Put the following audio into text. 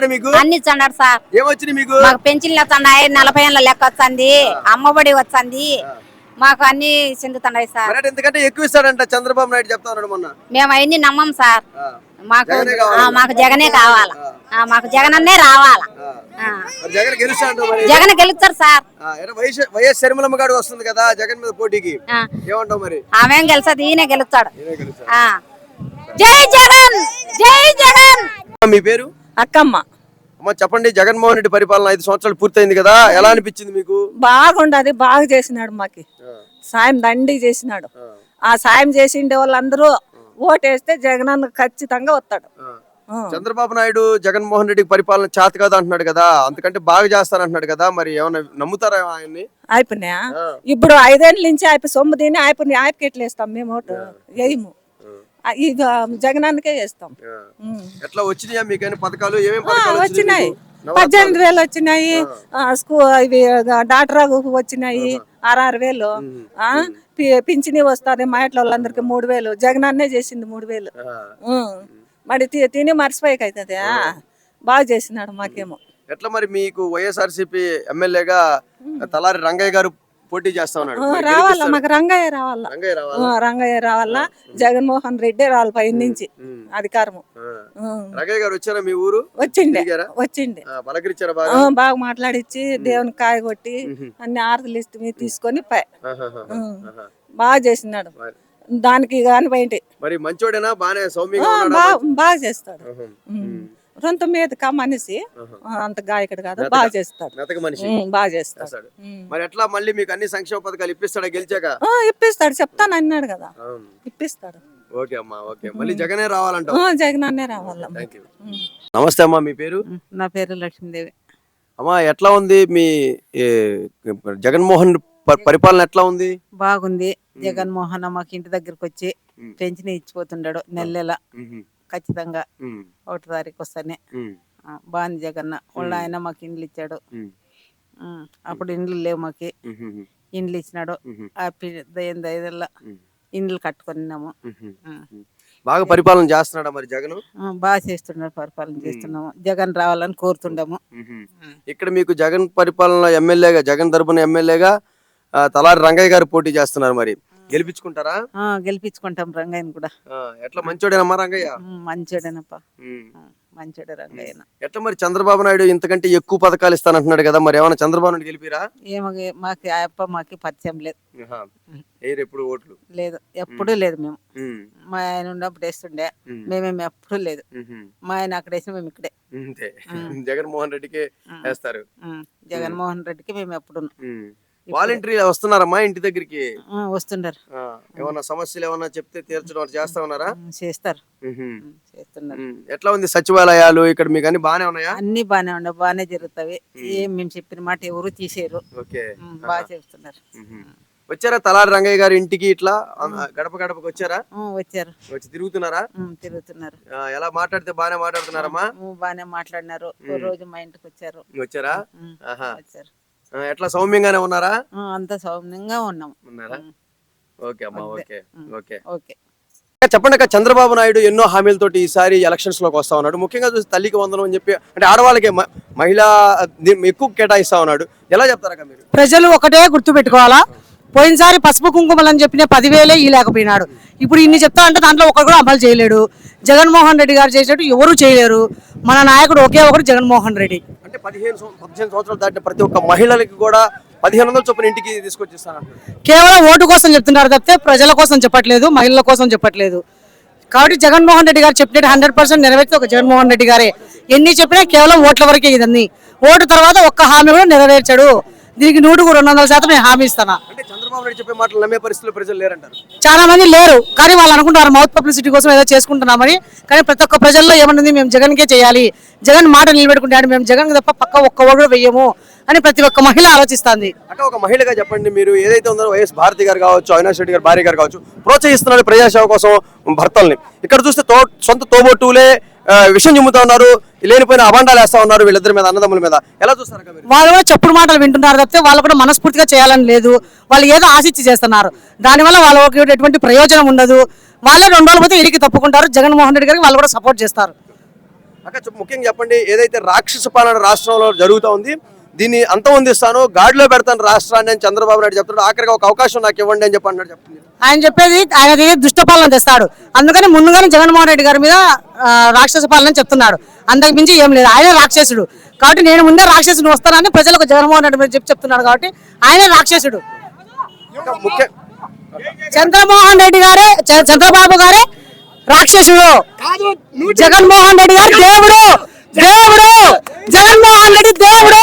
మీకు అన్ని ఇచ్చన్నాడు సార్. ఏమొచ్చింది మీకు? మాకు పెన్షన్లు వస్తున్నాయి, 40 ఏళ్ళ లెక్క వస్తుంది, అమ్మఒడి వస్తుంది, మాకు అన్ని చెందుతున్నాయి సార్. ఎందుకంటే ఎక్కువ ఇస్తాడంట చంద్రబాబు నాయుడు చెప్తా ఉన్నాడు మొన్న. మేము అవన్నీ నమ్మం సార్. మాకు జగనే కావాలా, మాకు జగనన్నే రావాలా. జగన్ గెలుస్తారు సార్. వైఎస్ షర్మిలమ్మ గారు వస్తుంది కదా జగన్ మీద పోటీకి, ఏమంటావు మరి? ఆమె గెలుస్తుంది, ఈయన గెలుస్తాడు. జై జగన్, జై జగన్. మీ పేరు? అక్కమ్మ. అమ్మ చెప్పండి, జగన్మోహన్ రెడ్డి పరిపాలన 5 సంవత్సరాలు పూర్తయింది కదా, ఎలా అనిపించింది మీకు? బాగుండదు, బాగా చేసినాడు, మాకి సాయం దండి చేసినాడు. ఆ సాయం చేసిండే వాళ్ళందరూ ఓటేస్తే జగన్ ఖచ్చితంగా వస్తాడు. చంద్రబాబు నాయుడు జగన్మోహన్ రెడ్డి పరిపాలన చేత కాదు అంటున్నాడు కదా, అంతకంటే బాగా చేస్తానంటున్నాడు కదా, మరి ఏమన్నా నమ్ముతారా ఆయన్ని? అయిపోయినా ఇప్పుడు 5 ఏళ్ళ నుంచి అయిపోయి సొమ్ము తిని అయిపోయి ఆయనకి ఎట్లా వేస్తాం మేము ఓటు? వేయము, ఇది జగనానికే చేస్తాం. ఎట్లా వచ్చినాయా మీకు పథకాలు? వచ్చినాయి, 18,000 వచ్చినాయి, ఇవి డాక్టర్ వచ్చినాయి 6,000. పింఛని వస్తుంది, మా ఇంట్లో వాళ్ళందరికి 3,000. జగనాన్నే చేసింది 3,000. మరి తిని మర్చిపోయాక అవుతుంది. బాగా చేసినాడు మాకేమో. ఎట్లా మరి మీకు వైఎస్ఆర్సీపీ ఎమ్మెల్యేగా తలారి రంగయ్య గారు పోటీ చేస్తా ఉన్నాడు, రావాలా? మాకు రంగయ్య రావాలా, రంగయ్య రావాలా, జగన్మోహన్ రెడ్డి రావాలి పై నుంచి అధికారము. రంగయ్య గారు వచ్చారా మీ ఊరు? వచ్చిండే బాగా మాట్లాడిచ్చి దేవుని కాయ కొట్టి అన్ని ఆరతులు ఇస్తే తీసుకొని బాగా చేసినాడు. దానికి కాని పోయింటి. మరి మంచోడేనా? బాగా చేస్తాడు. రొంత మీద మనిషి, అంత గాయకుడు కాదు, బాగా చేస్తాడు, బాగా చేస్తాడు. మరి ఎట్లా మళ్ళీ మీకు అన్ని సంక్షేమ పథకాలు ఇప్పిస్తాడా గెలిచాక? ఇప్పిస్తాడు, చెప్తాను అన్నాడు కదా, ఇప్పిస్తాడు. ఓకే అమ్మా, ఓకే. మళ్ళీ జగనే రావాలంట? జగనన్నే రావాల. నమస్తే అమ్మా, మీ పేరు? నా పేరు లక్ష్మీదేవి. అమ్మా ఎట్లా ఉంది మీ జగన్మోహన్ పరిపాలన? ఎట్లా ఉంది? బాగుంది. జగన్మోహన్ మాకు ఇంటి దగ్గరకు వచ్చి పెన్షన్ ఇచ్చిపోతుండడు నెల ఖచ్చితంగా 1వ తారీఖు వస్తానే. బాగుంది జగన్న. వాళ్ళ ఆయన మాకు ఇండ్లు ఇచ్చాడు. అప్పుడు ఇండ్లు లేవు, మాకి ఇండ్లు ఇచ్చినాడు. ఇండ్లు కట్టుకున్నాము. బాగా పరిపాలన చేస్తున్నాడు మరి జగన్? బాగా చేస్తున్నాడు, పరిపాలన చేస్తున్నాము. జగన్ రావాలని కోరుతుండము. ఇక్కడ మీకు జగన్ పరిపాలన ఎమ్మెల్యేగా, జగన్ తరపున ఎమ్మెల్యేగా తలారి రంగయ్య గారు పోటీ చేస్తున్నారు, మరి గెలిపించుకుంటారా? గెలిపించుకుంటాం రంగయ్యను కూడా. ఎట్లా మంచోడేనమ్మా రంగయ్య? మంచోడేనప్పా, మంచోడే రంగయ్య. ఎట్లా మరి చంద్రబాబు నాయుడు ఇంతకంటే ఎక్కువ పథకాలు ఇస్తానంటున్నాడు కదా, మరి ఏమైనా చంద్రబాబు నాయుడు గెలిపిరా? మాకు మాకు పరిచయం లేదు. ఎప్పుడు ఓట్లు లేదు, ఎప్పుడు లేదు. మేము మా ఆయన ఉన్నప్పుడు వేస్తుండే, మేమేమి ఎప్పుడు లేదు. మా ఆయన అక్కడ వేసిన మేము ఇక్కడే. జగన్మోహన్ రెడ్డికి వేస్తారు. జగన్మోహన్ రెడ్డికి మేము ఎప్పుడు వాలంటీర్ వస్తున్నారమ్మా ఇంటి దగ్గరికి? వస్తున్నారు. ఏమన్నా సమస్యలు ఏమన్నా చెప్తే తీర్చడం చేస్తా ఉన్నారా? చేస్తారు. ఎట్లా ఉంది సచివాలయాలు ఇక్కడ మీకు? అన్ని బానే ఉన్నాయా? అన్ని బానే ఉన్నాయి, బానే జరుగుతాయి. ఏం మేము చెప్పిన మాట ఎవరు తీసేరు. బాగా చేస్తున్నారు. వచ్చారా తలారి రంగయ్య గారి ఇంటికి? ఇట్లా గడప గడపకి వచ్చారా? వచ్చారు. వచ్చి తిరుగుతున్నారా? తిరుగుతున్నారు. ఎలా మాట్లాడితే బానే మాట్లాడుతున్నారమ్మా? బానే మాట్లాడినారు. రోజు మా ఇంటికి వచ్చారు. వచ్చారా? వచ్చారు. ఎట్లా సౌమ్యంగానే ఉన్నారా? అంత సౌమ్యంగా ఉన్నాం. ఓకే అమ్మా, ఓకే ఓకే ఓకే. చెప్పండి అక్క, చంద్రబాబు నాయుడు ఎన్నో హామీలతోటి ఈసారి ఎలక్షన్స్ లోకి వస్తా ఉన్నాడు. ముఖ్యంగా చూసి తల్లికి వందనం అని చెప్పి, అంటే ఆడవాళ్ళకి మహిళా ఎక్కువ కేటాయిస్తా ఉన్నాడు. ఎలా చెప్తారక్క మీరు? ప్రజలు ఒకటే గుర్తు పెట్టుకోవాలా, పోయినసారి పసుపు కుంకుమలు అని చెప్పిన 10,000 ఇవ్వలేకపోయినాడు. ఇప్పుడు ఇన్ని చెప్తా అంటే దాంట్లో ఒకరు కూడా అమలు చేయలేడు. జగన్మోహన్ రెడ్డి గారు చేసేట్టు ఎవరు చేయలేరు. మన నాయకుడు ఒకే ఒకరు జగన్మోహన్ రెడ్డి. అంటే 15 సంవత్సరాలు దాటిన ప్రతి ఒక్క మహిళలకి కూడా 1,500 చొప్పున ఇంటికి తీసుకొచ్చిస్తాను. కేవలం ఓటు కోసం చెప్తున్నారు తప్పితే ప్రజల కోసం చెప్పట్లేదు, మహిళల కోసం చెప్పట్లేదు. కాబట్టి జగన్మోహన్ రెడ్డి గారు చెప్పినట్టు 100% నెరవేర్చి ఒక జగన్మోహన్ రెడ్డి గారే. ఎన్ని చెప్పినా కేవలం ఓట్ల వరకే ఇదన్నీ. ఓటు తర్వాత ఒక్క హామీ కూడా నెరవేర్చాడు. దీనికి 100% నేను హామీ ఇస్తాను. అంటే చంద్రబాబు నాయుడు చెప్పే మాటలు నమ్మే పరిస్థితుల్లో ప్రజలు లేరంటారు. చాలా మంది లేరు, కానీ వాళ్ళు అనుకుంటారు మౌత్ పబ్లిసిటీ కోసం ఏదో చేసుకుంటున్నామని. కానీ ప్రతి ఒక్క ప్రజల్లో ఏమన్నది, మేము జగన్కే చేయాలి, జగన్ మాట నిలబెట్టుకుంటాడు, మేము జగన్ తప్ప పక్క ఒక్క ఓటు వెయ్యము అని ప్రతి ఒక్క మహిళ ఆలోచిస్తుంది. అంటే ఒక మహిళగా చెప్పండి, మీరు ఏదైతే ఉందో వైఎస్ భారతి గారు కావచ్చు, అవినాష్ రెడ్డి గారు భార్య గారు కావచ్చు, ప్రోత్సహిస్తున్నారు ప్రజాసేవ కోసం భర్తల్ని. ఇక్కడ చూస్తే సొంత తోబొట్టులే విషయం చెబుతా ఉన్నారు, లేనిపోయిన అభండాలు వేస్తా ఉన్నారు వీళ్ళిద్దరి మీద, అన్నదమ్ముల మీద. ఎలా చూస్తారు? వాళ్ళు కూడా చెప్పుడు మాటలు వింటున్నారు తప్పితే వాళ్ళు కూడా మనస్ఫూర్తిగా చేయాలని లేదు. వాళ్ళు ఏదో ఆశించి చేస్తున్నారు, దానివల్ల వాళ్ళకి ఎటువంటి ప్రయోజనం ఉండదు. వాళ్ళే 2 రోజులు పోతే ఇడికి తప్పుకుంటారు. జగన్మోహన్ రెడ్డి గారికి వాళ్ళు కూడా సపోర్ట్ చేస్తారు. ముఖ్యంగా చెప్పండి, ఏదైతే రాక్షస పాలన రాష్ట్రంలో జరుగుతూ ఉంది దీన్ని అంతమొందిస్తాను, గాడిలో పెడతాను రాష్ట్రాన్ని అని చంద్రబాబు నాయుడు చెప్తున్నాడు. ఆఖరికి ఒక అవకాశం నాకు ఇవ్వండి అని చెప్పి అన్నాడు. చెప్తుంది ఆయన చెప్పేది ఆయన దుష్టపాలన తెస్తాడు. అందుకని ముందుగానే జగన్మోహన్ రెడ్డి గారి మీద రాక్షస పాలన చెప్తున్నాడు. అంతకు మించి ఏం లేదు. ఆయన రాక్షసుడు కాబట్టి నేను ముందే రాక్షసుడు వస్తానని ప్రజలకు జగన్మోహన్ రెడ్డి మీద చెప్తున్నాడు కాబట్టి ఆయన రాక్షసుడు. చంద్రమోహన్ రెడ్డి గారే చంద్రబాబు గారే రాక్షసుడు. జగన్మోహన్ రెడ్డి గారు దేవుడు. జగన్మోహన్ రెడ్డి దేవుడు.